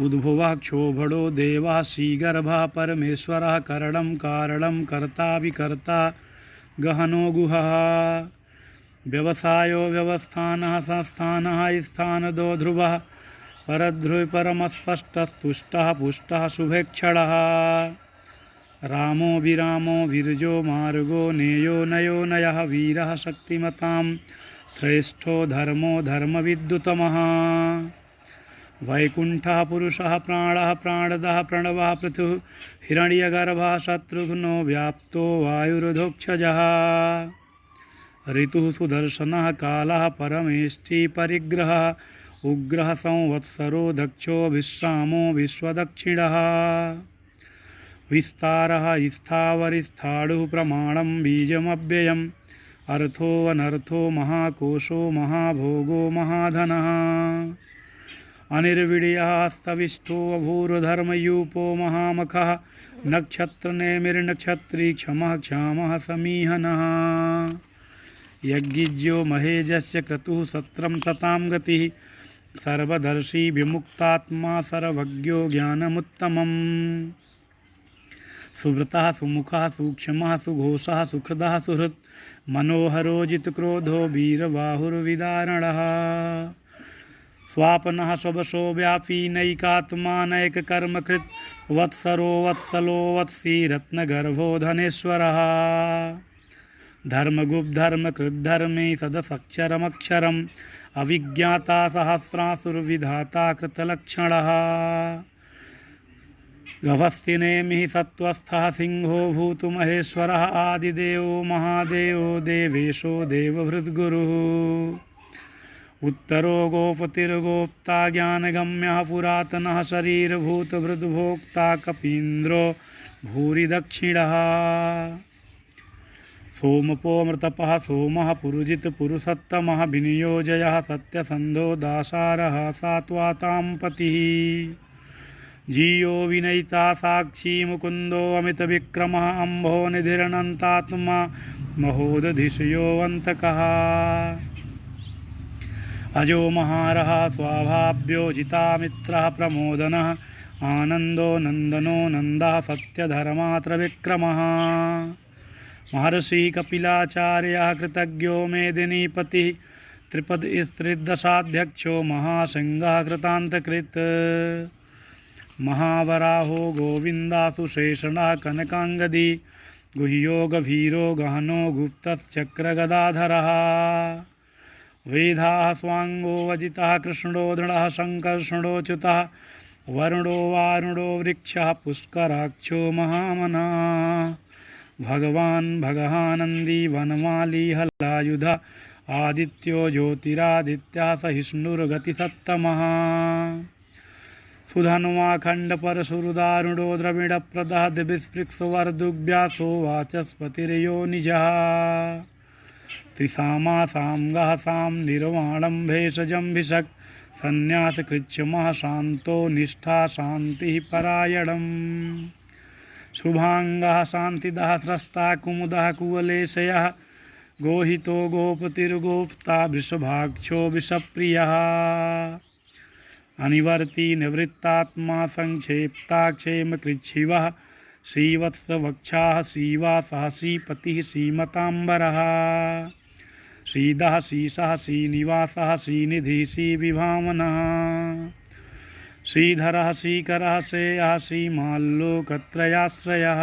उद्भुवः क्षोभणो देवः श्रीगर्भः परमेश्वरः करणं कारणं कर्ता विकर्ता गहनो गुहः व्यवसायो व्यवस्थानः संस्थानः स्थानदो ध्रुवः परध्रुव परमस्पष्टस्तुष्टः पुष्टः शुभेक्षणः रामो विरामो विरजो मार्गो नेयो नयो नयः वीरः शक्तिमतां श्रेष्ठो धर्मो धर्मविद्युतमः वैकुण्ठः पुरुषः प्राणः प्राणदः प्रणवः पृथुः हिरण्यगर्भः शत्रुघ्नो व्याप्तो वायुरधोक्षजः ऋतुः सुदर्शनः कालः परमेष्टि परिग्रहः उग्रः संवत्सरो दक्षो विश्रामो विश्वदक्षिणः विस्तारः स्थावरिस्थाणुः प्रमाणं बीजमव्ययम् अर्थो अनर्थो महाकोशो महाभोगो महाधनः अनिर्विड्यः स्तविष्ठो अभूर्धर्मयूपो महामखः नक्षत्रनेमिर्नक्षत्री क्षमः क्षामः समीहनः यज्ञिज्यो महेजस्य क्रतुः सत्रं सतां गतिः सर्वदर्शी विमुक्तात्मा सर्वज्ञो ज्ञानमुत्तमम् सुव्रतः सुमुखः सूक्ष्मः सुघोषः सुखदः सुहृत् मनोहरो जितक्रोधो वीरबाहुर्विदारणः स्वापनः स्ववशो व्यापी नैकात्मा नैककर्मकृत् वत्सरो वत्सलो वत्सी रत्नगर्भो धनेश्वरः धर्मगुप्धर्मकृद्धर्मे सदसक्षरमक्षरम् अविज्ञाता सहस्रासुरविधाता कृतलक्षणः गभस्तिनेमिः सत्त्वस्थः सिंहो भूतुमहेश्वरः आदिदेवो महादेवो देवेशो देवभृद्गुरुः उत्तरो गोपतिर्गोप्ता ज्ञानगम्यः पुरातनः शरीरभूतभृद्भोक्ता कपीन्द्रो भूरि दक्षिणः सोमपोऽमृतपः सोमः पुरुजितपुरुषोत्तमः विनियोजयः सत्यसन्धो दासारः सात्वातां पतिः जीयो विनयिता साक्षी मुकुन्दो अमितविक्रमः अम्भो निधिरनन्तात्मा महोदधिशयोऽन्तकः अजो महारः स्वाभाव्यो जितामित्रः प्रमोदनः आनन्दो नन्दनो नन्दः सत्यधर्मात्र विक्रमः महर्षि कपिलाचार्यः कृतज्ञो मेदिनीपतिः त्रिपदस्त्रिदशाध्यक्षो महासिंहः कृतान्तकृत् महावराहो गोविन्दासुशेषणः कनकाङ्गदी गुह्यो गभीरो गहनो गुप्तश्चक्रगदाधरः वेदाः स्वाङ्गो वजितः कृष्णो दृढः शङ्कर्षणोच्युतः वरुणो वारुणो वृक्षः पुष्कराक्षो महामनः भगवान् भगहानन्दी वनमाली हलायुध आदित्यो ज्योतिरादित्यः सहिष्णुर्गतिसत्तमः सुधन्वाखण्डपरशुरुदारुणो द्रविडप्रदः दिविस्पृक्सवर्दुव्यासो वाचस्पतिर्यो निजः त्रिसामासां गहसां निर्वाणं भेषजं भिषक् संन्यासकृच्छ्मः शान्तो निष्ठा शान्तिः परायणम् शुभांगः शान्तिदः स्रष्टा कुमुदः कुवलेशयः गोहितो गोपतिर्गोप्ता वृषभाक्षो विषप्रियः अनिवर्ती निवृत्तात्मा संक्षेप्ताक्षेमकृच्छिवः श्रीवत्सवक्षाः श्रीवासः श्रीपतिः श्रीमताम्बरः श्रीदः श्रीशः श्रीनिवासः श्रीनिधिः श्रीविभावनः श्रीधरः श्रीकरः श्रेयः श्रीमाल्लोकत्रयाश्रयः।